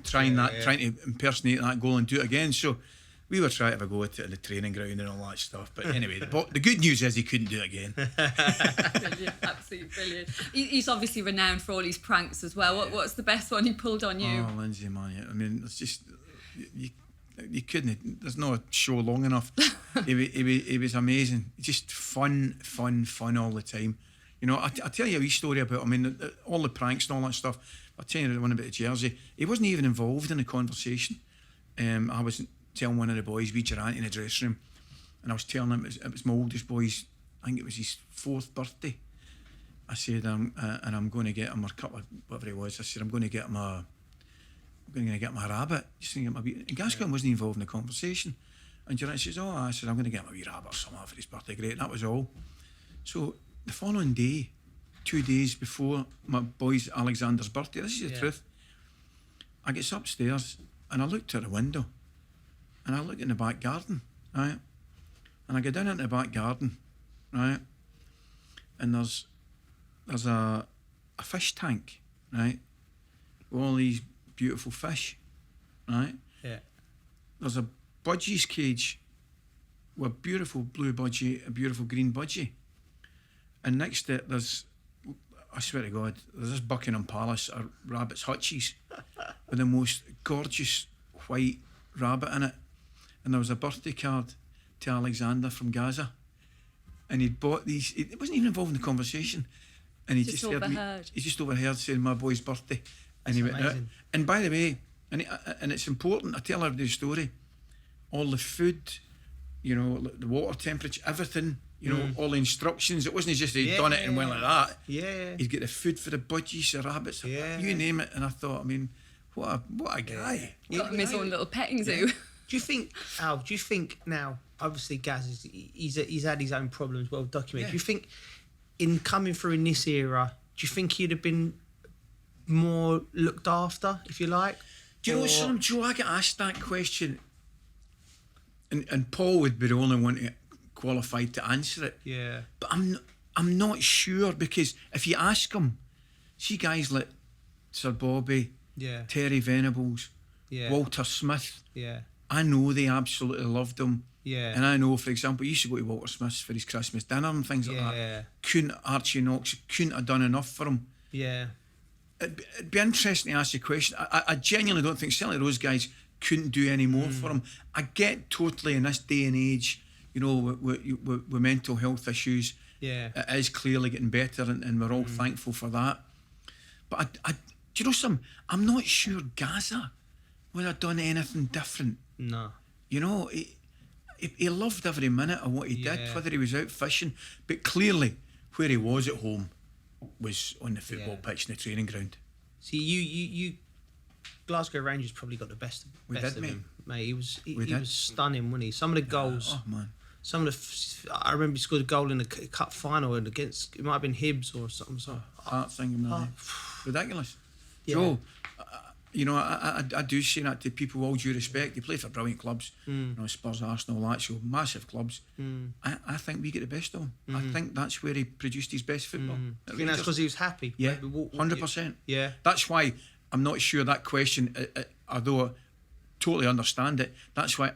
trying to impersonate that goal and do it again. So we were trying to have a go at it in the training ground and all that stuff. But anyway, the good news is he couldn't do it again. Brilliant, absolutely brilliant. He's obviously renowned for all his pranks as well. What's the best one he pulled on you? Oh, Lynsey, man. I mean, it's just... You couldn't... There's no show long enough. He was amazing. Just fun all the time. I tell you a wee story about, all the pranks and all that stuff. I'll tell you the one about the jersey. He wasn't even involved in the conversation. I was telling one of the boys, wee Gerant, in the dressing room, and I was telling him it was my oldest boy's, I think it was his 4th birthday. I said, and I'm going to get him, or a couple of, whatever it was, I said, I'm going to get him a rabbit. Just thinking, and Gascoigne wasn't involved in the conversation. And Gerant says, I said, I'm going to get him a wee rabbit or something for his birthday. Great, and that was all. So the following day, 2 days before my boy's Alexander's birthday, this is the truth, I gets upstairs and I looked out the window and I look in the back garden, right? And I go down into the back garden, right? And there's a fish tank, right? With all these beautiful fish, right? Yeah. There's a budgie's cage with a beautiful blue budgie, a beautiful green budgie. And next to it, I swear to God, there's this Buckingham Palace, a rabbit's hutchies, with the most gorgeous white rabbit in it. And there was a birthday card to Alexander from Gaza. And he'd bought these, he wasn't even involved in the conversation. And he just overheard. He just overheard saying my boy's birthday. And he went out. And by the way, and it's important, I tell everybody the story, all the food, the water temperature, everything, all the instructions. It wasn't just he'd done it and went like that. Yeah. He'd get the food for the budgies, the rabbits, you name it. And I thought, what a guy. Got him his own little petting zoo. Do you think, Al, now, obviously Gaz, he's had his own problems, well documented. Do you think in coming through in this era, do you think he'd have been more looked after, if you like? Do you know something, Joe? I get asked that question, and Paul would be the only one qualified to answer it. Yeah. But I'm not sure, because if you ask him, see guys like Sir Bobby, Terry Venables, Walter Smith. Yeah. I know they absolutely loved him. Yeah. And I know, for example, he used to go to Walter Smith's for his Christmas dinner and things like that. Archie Knox couldn't have done enough for him. Yeah. It'd be interesting to ask you a question. I genuinely don't think certainly those guys couldn't do any more for him. I get totally in this day and age, you know, with mental health issues, it is clearly getting better, and we're all thankful for that. But do you know something? I'm not sure Gaza would have done anything different. No. You know, he loved every minute of what he did, whether he was out fishing, but clearly where he was at home was on the football pitch in the training ground. See, you Glasgow Rangers probably got the best of him, mate. He was stunning, wasn't he? Some of the goals. Oh man. Some of the. I remember he scored a goal in the cup final against. It might have been Hibs or something. Ridiculous. Yeah. Joe, you know, I do say that to people with all due respect. They play for brilliant clubs, you know, Spurs, Arsenal, Lazio, massive clubs. I think we get the best of him. I think that's where he produced his best football. I think that's because he was happy. Yeah, 100%. Yeah. That's why I'm not sure that question, although I totally understand it, that's why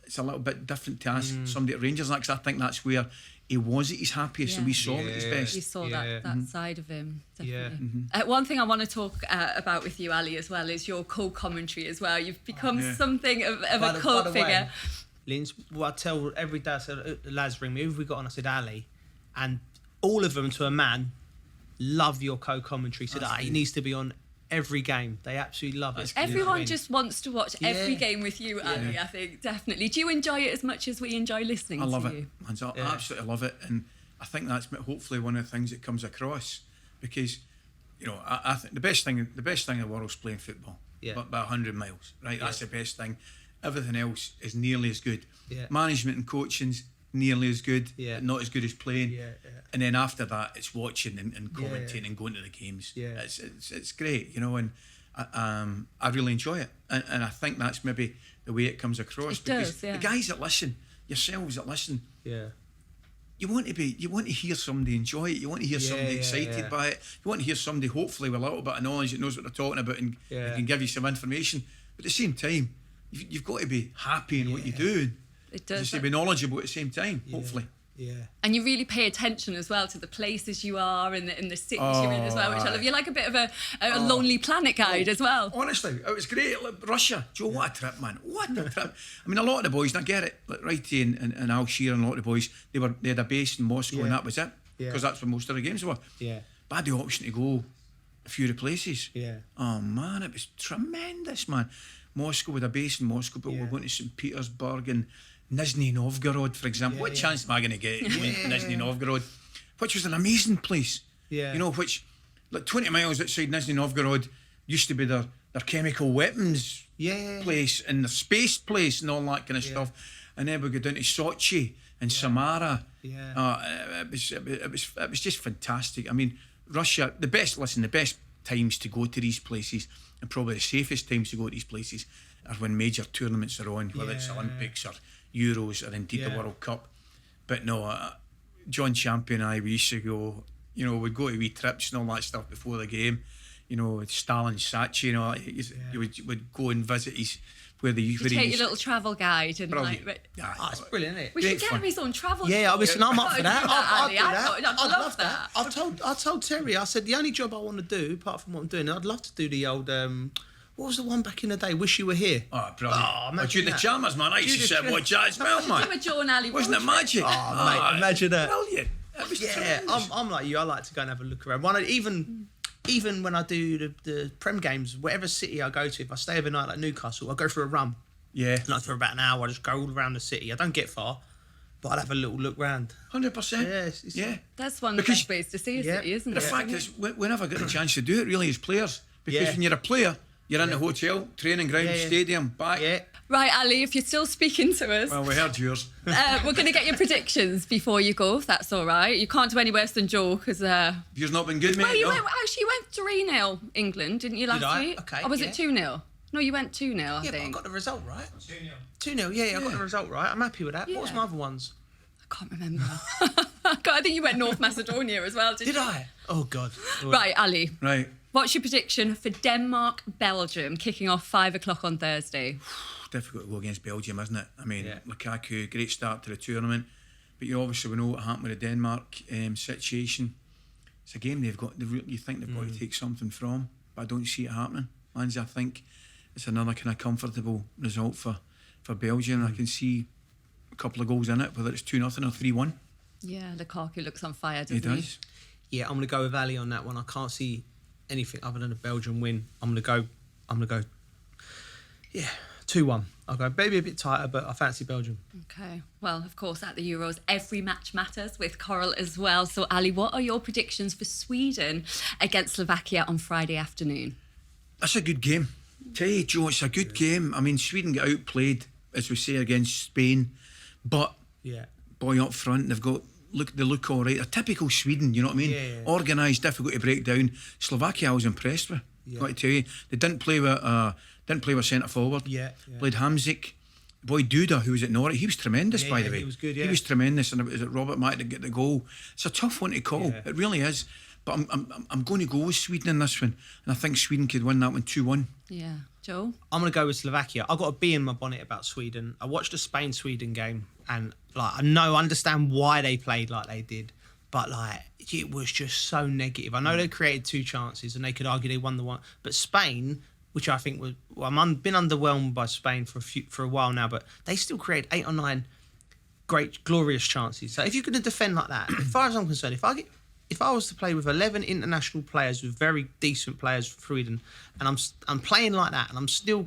it's a little bit different to ask somebody at Rangers, because I think that's where he was at his happiest and we saw him at his best. You saw that side of him, definitely. One thing I want to talk about with you, Ali, as well, is your co-commentary as well. You've become something of a cult figure. Lyns, what I tell every day, I said, the lads ring me, who have we got on? I said, Ali. And all of them, to a man, love your co-commentary. Said, he needs to be on every game. They absolutely love it. Everyone just wants to watch every game with you, Ali, I think, definitely. Do you enjoy it as much as we enjoy listening to you? I love it. I absolutely love it. And I think that's hopefully one of the things that comes across, because, you know, I think the best thing in the world is playing football. But by 100 miles, right? That's the best thing. Everything else is nearly as good. Management and coaching's nearly as good, not as good as playing. And then after that, it's watching and commentating and going to the games. It's great, you know, and I really enjoy it. And I think that's maybe the way it comes across. Because the guys that listen, yourselves that listen, you want to hear somebody enjoy it. You want to hear somebody excited by it. You want to hear somebody hopefully with a little bit of knowledge that knows what they're talking about and can give you some information. But at the same time, you've got to be happy in what you do. It does. Just to be knowledgeable at the same time, hopefully. Yeah. And you really pay attention as well to the places you are and the cities you're in as well, which I love. You're like a bit of a Lonely Planet guide as well. Honestly, it was great. Like Russia, Joe, what a trip, man. What a trip. I mean, a lot of the boys, and I get it, like Righty and Al Shearer and a lot of the boys, they had a base in Moscow and that was it. Because that's where most of the games were. Yeah. But I had the option to go a few of the places. Yeah. Oh, man, it was tremendous, man. Moscow with a base in Moscow, but we're going to St. Petersburg and Nizhny Novgorod, for example. What chance am I going to get in Nizhny Novgorod? Which was an amazing place. Yeah. You know, which, like 20 miles outside Nizhny Novgorod, used to be their chemical weapons place and the space place and all that kind of stuff. And then we go down to Sochi and Samara. It was just fantastic. I mean, Russia, the best times to go to these places, and probably the safest times to go to these places, are when major tournaments are on, whether it's Olympics or Euros or indeed the World Cup. But no, John Champion and I, we used to go, you know, we'd go to wee trips and all that stuff before the game, you know, with Stalin Sachi, you know, you would go and visit his, where the... You take your little travel guide and brilliant. It's brilliant, isn't it? We should get him his own travel Yeah, listen, I'm up for that. I'd love that. I told Terry, I said, the only job I want to do, apart from what I'm doing, I'd love to do the old... what was the one back in the day? Wish You Were Here. Oh, brilliant. Jude the Chalmers, man. I used to sit and watch that as well, man. You were Joe and Ali. Wasn't it magic? Oh, mate, imagine that. Brilliant. That was tremendous. I'm like you. I like to go and have a look around. Even when I do the Prem games, whatever city I go to, if I stay overnight like Newcastle, I go for a run. Yeah. Like for about an hour, I just go all around the city. I don't get far, but I'll have a little look round. 100%. Yeah. That's one of the best ways to see a city, isn't it? The fact is, we never get a chance to do it really as players. Because when you're a player, you're in the hotel, training ground, stadium, back. Yeah. Right, Ali, if you're still speaking to us... Well, we heard yours. We're going to get your predictions before you go, if that's all right. You can't do any worse than Joe, because... You've not been good, mate. Well, you went 3-0 England, didn't you, last week? Okay, or was it 2-0? No, you went 2-0, I think. Yeah, but I got the result right. 2-0, I got the result right. I'm happy with that. What was my other ones? I can't remember. I think you went North Macedonia as well, didn't you? Did I? Oh, God. Right, Ali. Right. What's your prediction for Denmark-Belgium kicking off 5 o'clock on Thursday? difficult to go against Belgium, isn't it? I mean, Lukaku, great start to the tournament, but you obviously we know what happened with the Denmark situation. It's a game you think they've got to take something from, but I don't see it happening. Lynsey, I think it's another kind of comfortable result for Belgium. I can see a couple of goals in it, whether it's 2-0 or 3-1. Yeah, Lukaku looks on fire, doesn't he? He does. Yeah, I'm going to go with Ally on that one. I can't see anything other than a Belgian win. I'm going to go. Yeah, 2-1. I'll go maybe a bit tighter, but I fancy Belgium. Okay. Well, of course, at the Euros, every match matters with Coral as well. So, Ali, what are your predictions for Sweden against Slovakia on Friday afternoon? That's a good game. Tell you, Joe, it's a good game. I mean, Sweden get outplayed, as we say, against Spain, but boy, up front, they look all right. A typical Sweden, you know what I mean? Yeah. Organised, difficult to break down. Slovakia, I was impressed with. I've got to tell you, they didn't play with centre forward. Played Hamzik. Boy, Duda, who was at Norwich, he was tremendous, by the way. He was good. He was tremendous, and it was Robert Mack to get the goal. It's a tough one to call. It really is. But I'm going to go with Sweden in this one, and I think Sweden could win that one 2-1. Yeah, Joe? I'm going to go with Slovakia. I've got a bee in my bonnet about Sweden. I watched the Spain-Sweden game, and I understand why they played like they did, but it was just so negative. I know they created 2 chances, and they could argue they won the one, but Spain, which I think was, I've been underwhelmed by Spain for a while now, but they still created 8 or 9 great, glorious chances. So if you're going to defend like that, as far as I'm concerned, if I was to play with 11 international players, with very decent players for Sweden, and I'm playing like that, and I'm still,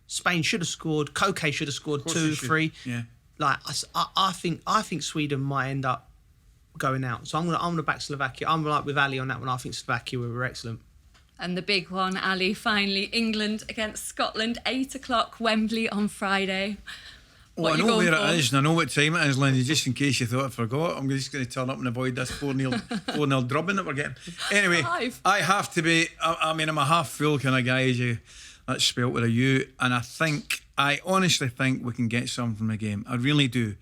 Spain should have scored, Koke should have scored 2, 3. Yeah. I think Sweden might end up going out. So I'm gonna back Slovakia. I'm with Ali on that one. I think Slovakia were excellent. And the big one, Ali, finally, England against Scotland, 8 o'clock, Wembley on Friday. Well, I know where it is, and I know what time it is, Lynsey, just in case you thought I forgot. I'm just going to turn up and avoid this 4-0 drubbing that we're getting. Anyway, I have to be, I'm a half full kind of guy, as you, that's spelt with a U, and I honestly think we can get something from the game. I really do.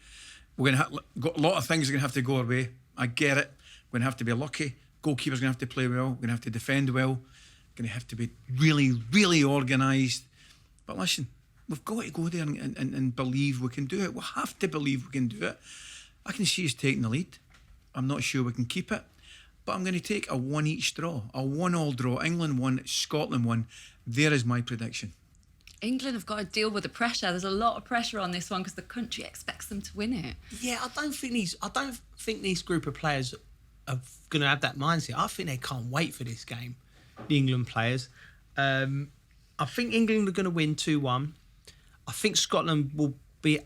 We're going to got a lot of things are going to have to go our way. I get it. We're going to have to be lucky. Goalkeeper's going to have to play well. We're going to have to defend well. Going to have to be really, really organised. But listen, we've got to go there and believe we can do it. We have to believe we can do it. I can see us taking the lead. I'm not sure we can keep it. But I'm going to take a 1-each draw. A 1-1 draw. England 1, Scotland 1. There is my prediction. England have got to deal with the pressure. There's a lot of pressure on this one because the country expects them to win it. Yeah, I don't think these group of players are going to have that mindset. I think they can't wait for this game, the England players. I think England are going to win 2-1. I think Scotland will be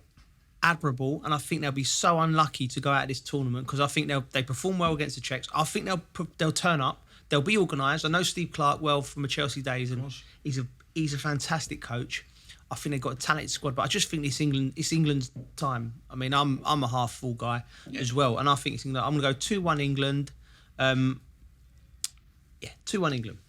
admirable, and I think they'll be so unlucky to go out of this tournament because I think they perform well against the Czechs. I think they'll turn up. They'll be organised. I know Steve Clarke well from the Chelsea days, and he's a fantastic coach. I think they've got a talented squad, but I just think it's England's time. I mean, I'm a half full guy as well, and I think it's England. I'm going to go 2-1 England. 2-1 England.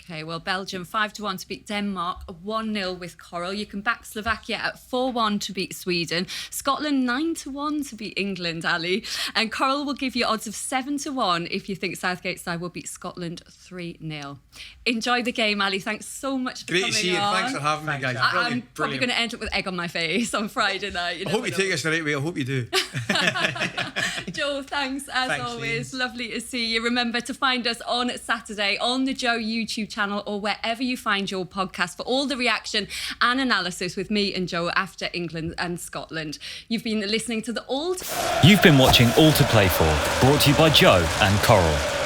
Okay, well, Belgium 5-1 to beat Denmark, 1-0 with Coral. You can back Slovakia at 4-1 to beat Sweden. Scotland 9-1 to beat England, Ali. And Coral will give you odds of 7-1 if you think Southgate's side will beat Scotland 3-0. Enjoy the game, Ali. Thanks so much for coming on. Great to see you. Thanks for having me, guys. I'm probably going to end up with egg on my face on Friday night. I hope you take us the right way. I hope you do. Joe, thanks as always. Lovely to see you. Remember to find us on Saturday on the Joe YouTube channel or wherever you find your podcast for all the reaction and analysis with me and Joe after England and Scotland. You've been listening to the All. You've been watching All to Play For, brought to you by Joe and Coral.